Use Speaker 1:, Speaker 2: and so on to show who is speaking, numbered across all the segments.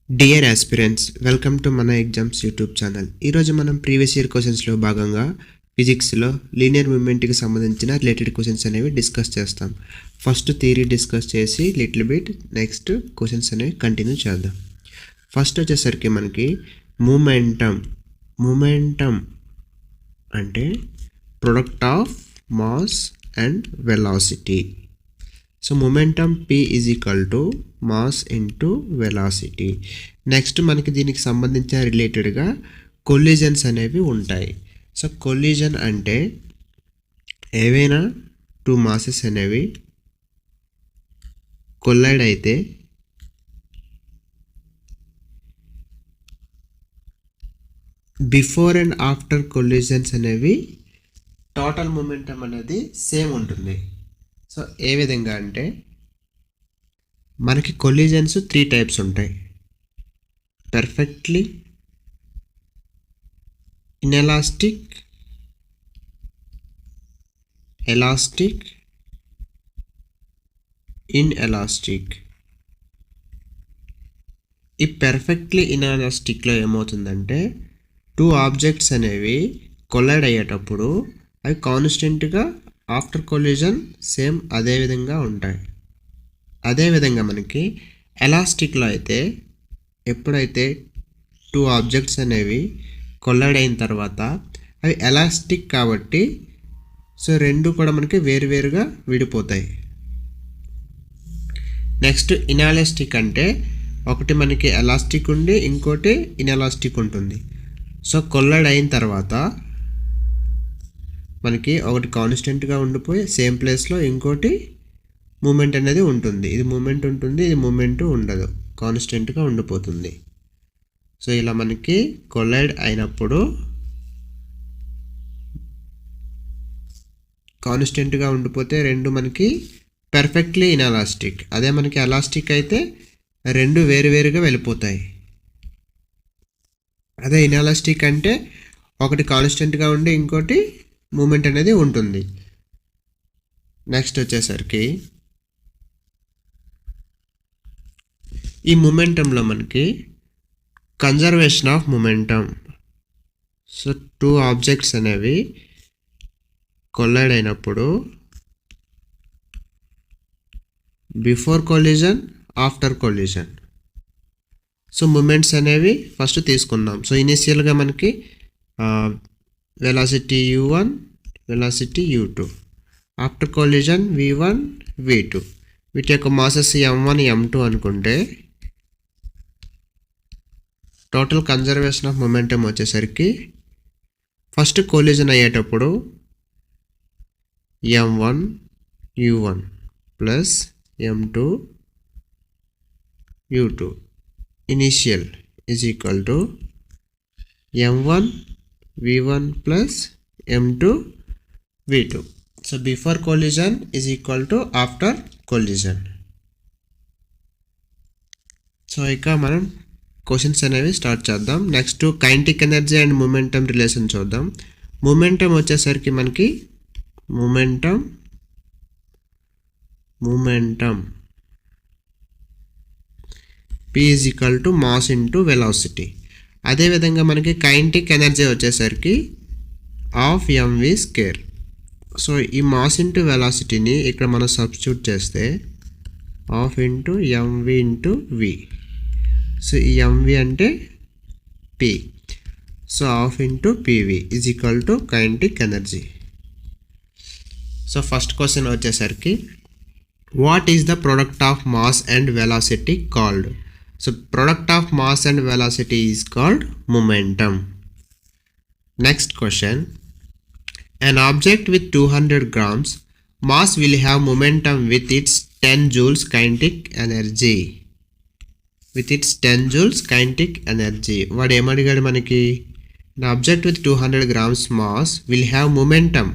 Speaker 1: Dear aspirants, welcome to మన exams YouTube channel. ఈరోజు మనం ప్రీవియస్ ఇయర్ క్వశ్చన్స్లో భాగంగా ఫిజిక్స్లో లీనియర్ మూమెంట్కి సంబంధించిన రిలేటెడ్ క్వశ్చన్స్ అనేవి డిస్కస్ చేస్తాం. ఫస్ట్ థియరీ డిస్కస్ చేసి లిటిల్ బిట్ నెక్స్ట్ క్వశ్చన్స్ అనేవి కంటిన్యూ చేద్దాం. ఫస్ట్ వచ్చేసరికి మనకి మూమెంటం అంటే product of mass and velocity. So momentum P is equal to mass into velocity. Next మనకి దీనికి సంబంధించిన రిలేటెడ్గా కొలిజన్స్ అనేవి ఉంటాయి. సో కొలిజన్ అంటే ఏవైనా టూ మాసెస్ అనేవి కొల్లైడ్ అయితే బిఫోర్ అండ్ ఆఫ్టర్ కొలిజన్స్ అనేవి టోటల్ మొమెంటం అనేది సేమ్ ఉంటుంది. సో ఏ విధంగా అంటే మనకి కొలిజన్స్ 3 టైప్స్ ఉంటాయి. Perfectly inelastic, elastic, inelastic. ఈ పర్ఫెక్ట్లీ ఇన్ఎలాస్టిక్లో ఏమవుతుందంటే 2 ఆబ్జెక్ట్స్ అనేవి కొలైడ్ అయ్యేటప్పుడు అవి కాన్స్టెంట్గా ఆఫ్టర్ కొలిజన్ సేమ్ అదే విధంగా ఉంటాయి. అదేవిధంగా మనకి ఎలాస్టిక్లో అయితే ఎప్పుడైతే 2 ఆబ్జెక్ట్స్ అనేవి కొల్లైడ్ అయిన తర్వాత అవి ఎలాస్టిక్ కాబట్టి సో రెండు కూడా మనకి వేరువేరుగా విడిపోతాయి. నెక్స్ట్ ఇన్ఎలాస్టిక్ అంటే ఒకటి మనకి ఎలాస్టిక్ ఉండి ఇంకోటి ఇన్ఎలాస్టిక్ ఉంటుంది. సో కొల్లైడ్ అయిన తర్వాత మనకి ఒకటి కాన్స్టెంట్గా ఉండిపోయి సేమ్ ప్లేస్లో ఇంకోటి మూమెంట్ అనేది ఉంటుంది. ఇది మూమెంట్ ఉంటుంది, ఇది మూమెంట్ ఉండదు, కాన్స్టెంట్గా ఉండిపోతుంది. సో ఇలా మనకి కొలైడ్ అయినప్పుడు కాన్స్టెంట్గా ఉండిపోతే రెండు మనకి పర్ఫెక్ట్లీ ఇన్ఎలాస్టిక్. అదే మనకి ఎలాస్టిక్ అయితే రెండు వేరువేరుగా వెళ్ళిపోతాయి. అదే ఇన్ఎలాస్టిక్ అంటే ఒకటి కాన్స్టెంట్గా ఉండి ఇంకోటి మూమెంట్ అనేది ఉంటుంది. నెక్స్ట్ వచ్చేసరికి ఈ మొమెంటంలో మనకి conservation of momentum. So 2 objects అనేవి కొల్లైడ్ అయినప్పుడు before collision, after collision. So moments అనేవి ఫస్ట్ తీసుకుందాం. సో ఇనిషియల్గా మనకి velocity u1, velocity u2. After collision v1, v2. వీటి యొక్క మాసెస్ m1, m2 అనుకుంటే టోటల్ కన్జర్వేషన్ ఆఫ్ మొమెంటం వచ్చేసరికి ఫస్ట్ కొలిజన్ అయ్యేటప్పుడు m1 u1 plus m2 u2 initial is equal to m1 v1 plus m2 v2. So before collision is equal to after collision. So ఇక మనం questions అనేవి start చేద్దాం. Next kinetic energy and momentum relation చూద్దాం. Momentum వచ్చేసరికి మనకి momentum P is equal to mass into velocity. అదేవిధంగా మనకి kinetic energy వచ్చేసరికి ఆఫ్ mv స్క్వేర్. సో ఈ మాస్ ఇంటూ వెలాసిటీని ఇక్కడ మనం సబ్స్టిట్యూట్ చేస్తే of into mv into v. So ఈ mv అంటే p. So of into pv is equal to kinetic energy. So first question వచ్చేసరికి what is the product of mass and velocity called? So product of mass and velocity is called momentum. Next question. An object with 200 grams mass will have momentum with its 10 joules kinetic energy. With its 10 joules kinetic energy. What ఏమడిగాడు మనకి? An object with 200 grams mass will have momentum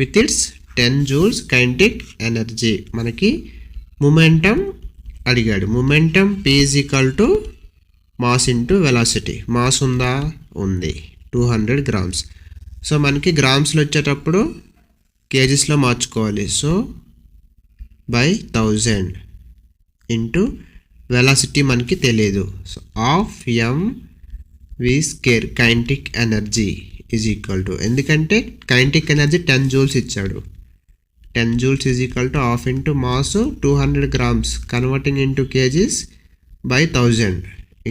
Speaker 1: with its 10 joules kinetic energy. మనకి momentum అడిగాడు. Momentum P is equal to mass into velocity. Mass ఉందా? ఉంది, 200 grams. So మనకి గ్రామ్స్లో వచ్చేటప్పుడు కేజీస్లో మార్చుకోవాలి. So by 1000 into velocity మనకి తెలియదు. So half m v square kinetic energy is equal to, ఎందుకంటే కైనెటిక్ ఎనర్జీ 10 joules ఇచ్చాడు. 10 joules is equal to half into mass 200 grams converting into KGs by 1000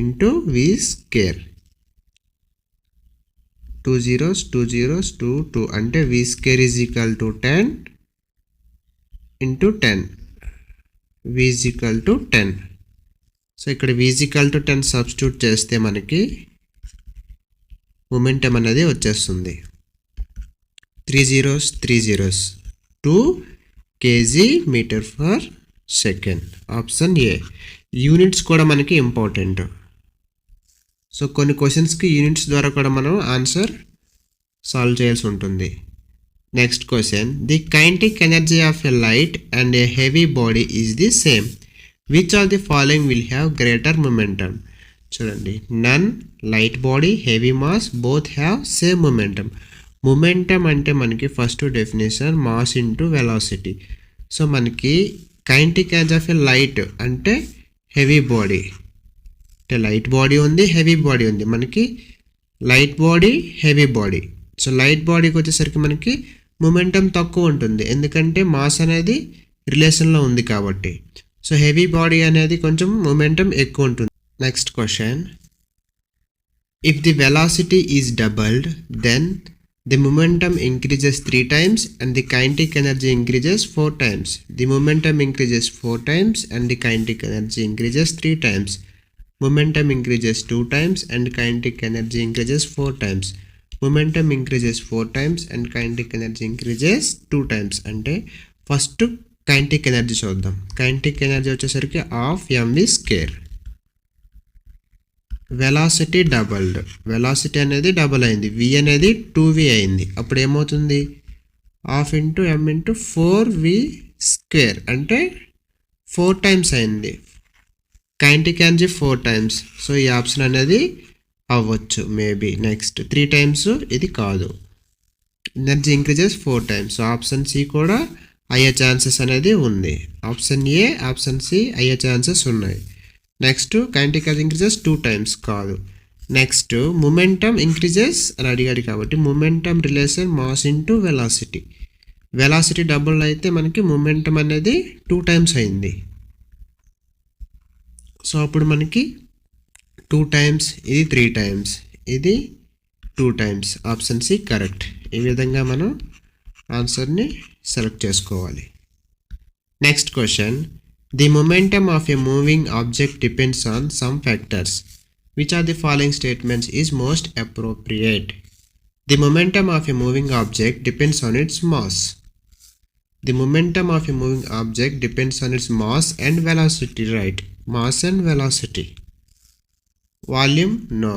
Speaker 1: into v square. 2 zeros 2 zeros 2 2 అంటే v square is equal to 10 into 10 v is equal to 10. So ఇక్కడ v is equal to 10 substitute చేస్తే మనకి momentum అనేది వచ్చేస్తుంది. 3 zeros 3 zeros 2 kg/s. Option A. Units కూడా మనకి important. So కొన్ని క్వశ్చన్స్కి యూనిట్స్ ద్వారా కూడా మనం ఆన్సర్ సాల్వ్ చేయాల్సి ఉంటుంది. Next question, the kinetic energy of a light and a heavy body is the same. Which of the following will have greater momentum? చూడండి, none, light body, heavy mass both have same momentum. Momentum అంటే మనకి first definition mass into velocity. So మనకి kinetic energy of a light అంటే heavy body, అంటే light body ఉంది, heavy body ఉంది. మనకి light body, heavy body. So light బాడీకి వచ్చేసరికి మనకి మొమెంటమ్ తక్కువ ఉంటుంది, ఎందుకంటే మాస్ అనేది రిలేషన్లో ఉంది కాబట్టి. సో హెవీ బాడీ అనేది కొంచెం మొమెంటమ్ ఎక్కువ ఉంటుంది. Next question, if the velocity is doubled then the momentum increases 3 times and the kinetic energy increases 4 times. The momentum increases 4 times and the kinetic energy increases 3 times. Momentum increases 2 times and kinetic energy increases 4 times. Momentum increases 4 times and kinetic energy increases 2 times. అంటే first kinetic energy చూద్దాం. Kinetic energy వచ్చేసరికి half m v square. Velocity doubled, velocity అనేది double అయింది, v అనేది 2v అయింది. అప్పుడు ఏమవుతుంది? Half into m into 4v square అంటే 4 times అయింది. Kinetic energy 4 times. సో ఈ ఆప్షన్ అనేది అవ్వచ్చు మేబీ. నెక్స్ట్ 3 times ఇది కాదు. Energy increases 4 times. So option C కూడా అయ్యే ఛాన్సెస్ అనేది ఉంది. ఆప్షన్ ఏ, ఆప్షన్ సి అయ్యే ఛాన్సెస్ ఉన్నాయి. Next kinetic energy increases 2 times కాదు. నెక్స్ట్ మొమెంటమ్ ఇంక్రీజెస్ అని అడిగాడు కాబట్టి momentum relation mass into velocity. Velocity double అయితే మనకి మొమెంటమ్ అనేది 2 times అయింది. సో అప్పుడు మనకి 2 times, ఇది 3 times, ఇది 2 times. Option C correct. ఈ విధంగా మనం ఆన్సర్ని సెలెక్ట్ చేసుకోవాలి. Next question, the momentum of a moving object depends on some factors. Which are the following statements is most appropriate? The momentum of a moving object depends on its mass. The momentum of a moving object depends on its mass and velocity, right? Mass and velocity. Volume? No.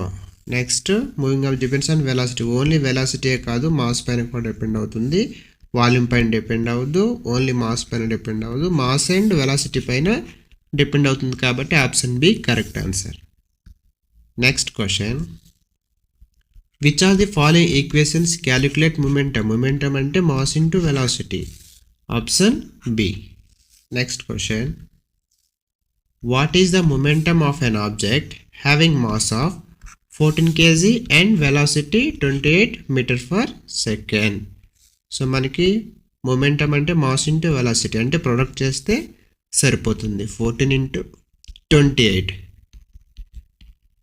Speaker 1: Next, moving object depends on velocity. Only velocity కాదు, mass పైన కూడా depend అవుతుంది. Volume పైన depend అవ్వదు, only mass పైన depend అవ్వదు, mass and velocity పైన depend అవుతుంది. కాబట్టి option B correct answer. Next question, which are the following equations calculate momentum? Momentum అంటే mass into velocity. Option B. Next question, what is the momentum of an object having mass of 14 kg and velocity 28 meter/second? సో మనకి momentum అంటే mass into velocity అంటే product చేస్తే సరిపోతుంది. 14 into 28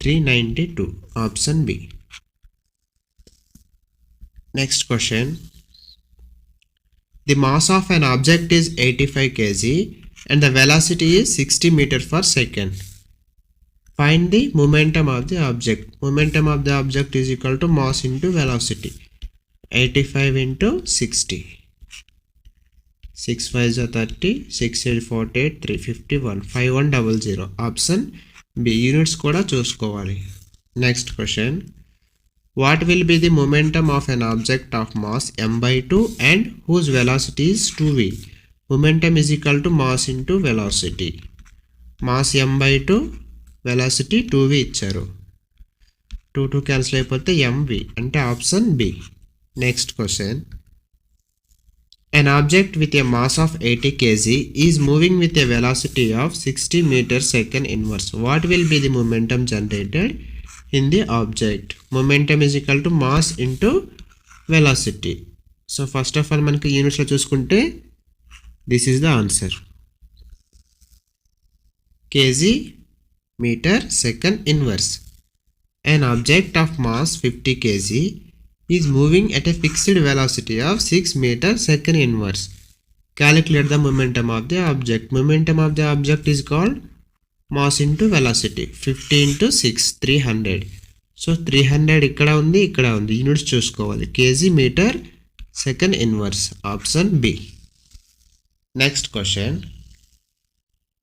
Speaker 1: 392. Option B. Next question, the mass of an object is 85 kg and the velocity is 60 meter/second. Find the momentum of the object. Momentum of the object is equal to mass into velocity. 85 into 60. 6 5 30, 6 8 48, 351, 5100. Option B. Units కూడా చూసుకోవాలి. Next question, what will be the momentum of an object of mass m/2 and whose velocity is 2v? Momentum is equal to mass into velocity. Mass m/2, velocity 2v ఇచ్చారు. 2 cancel అయిపోతే mv అంటే option B. Next question, An object with a mass of 80 kg is moving with a velocity of 60 meters second inverse. What will be the momentum generated in the object? Momentum is equal to mass into velocity. So first of all మనకి units లో చూసుకుంటే this is the answer. kg meter second inverse. An object of mass 50 kg is moving at a fixed velocity of 6 meters second inverse. Calculate the momentum of the object. Momentum of the object is called mass into velocity. 50 into 6, 300. So 300 ikkada undi, ikkada undi. Units chusukovali. kg meter second inverse. Option B. Next question.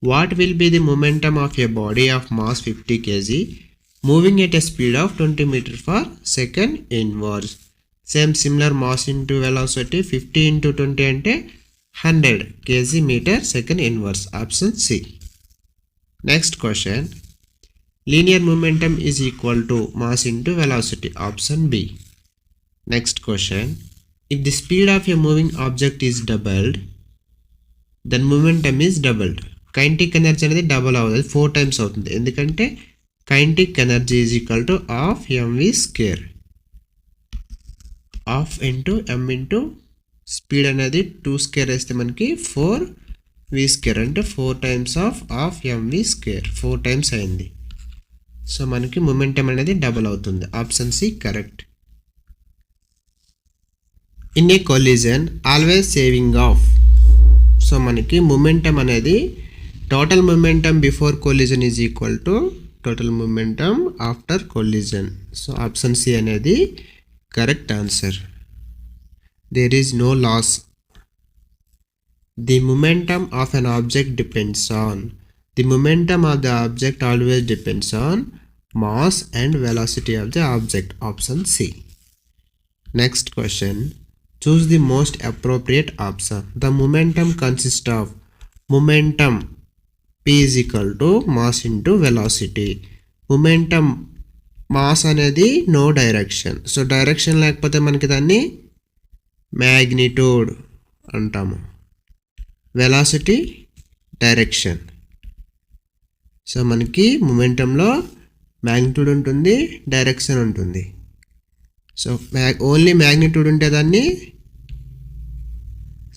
Speaker 1: What will be the momentum of a body of mass 50 kg moving at a speed of 20 meters per second inverse? Similar mass into velocity 50 into 20 ante 100 kg meter second inverse. Option C. Next question. Linear momentum is equal to mass into velocity. Option B. Next question. If the speed of a moving object is doubled, then momentum is doubled. Kinetic energy అనేది double అవుతుంది, 4 times అవుతుంది. ఎందుకంటే kinetic energy is equal to half mv square. half into m into speed అనేది 2 square వేస్తే మనకి 4v square అంటే 4 times of half mv square, 4 times అయింది. So మనకి మొమెంటం అనేది డబుల్ అవుతుంది. Option C correct. In a collision always saving of. So మనకి momentum అనేది total momentum before collision is equal to total momentum after collision. So option C అనేది correct answer. There is no loss. The momentum of an object depends on. The momentum of the object always depends on mass and velocity of the object. Option C. Next question. Choose the most appropriate option. The momentum consist of. Momentum p is equal to mass into velocity. Momentum mass అనేది no direction. So direction లేకపోతే మనకి దాన్ని magnitude అంటాము. Velocity direction. So మనకి మొమెంటంలో magnitude ఉంటుంది, direction ఉంటుంది. So only magnitude ఉంటే దాన్ని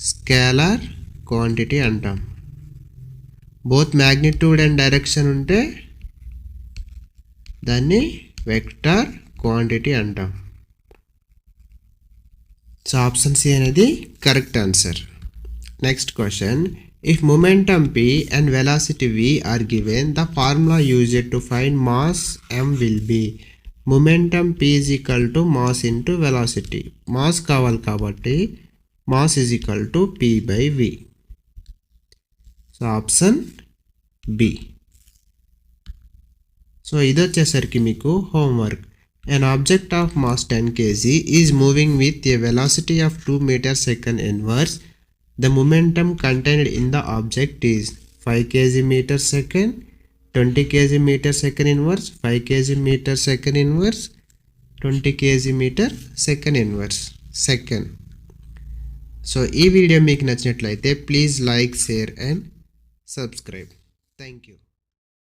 Speaker 1: స్కేలార్ క్వాంటిటీ అంటాం. బోత్ మ్యాగ్నిట్యూడ్ అండ్ డైరెక్షన్ ఉంటే దాన్ని వెక్టర్ క్వాంటిటీ అంటాం. సో ఆప్షన్ సి అనేది correct answer. Next question. If momentum p and velocity v are given, the formula used to find mass m will be. Momentum p is equal to mass into velocity. Mass కావాలి కాబట్టి mass is equal to p by v. So option B. So ఇది వచ్చేసరికి మీకు homework. An object of mass 10 kg is moving with a velocity of 2 meters second inverse. The momentum contained in the object is 5 kg meter second, 20 kg meter second inverse, 5 kg meter second inverse, 20 kg meter second inverse second. So ఈ video మీకు నచ్చినట్లయితే please like, share and subscribe. Thank you.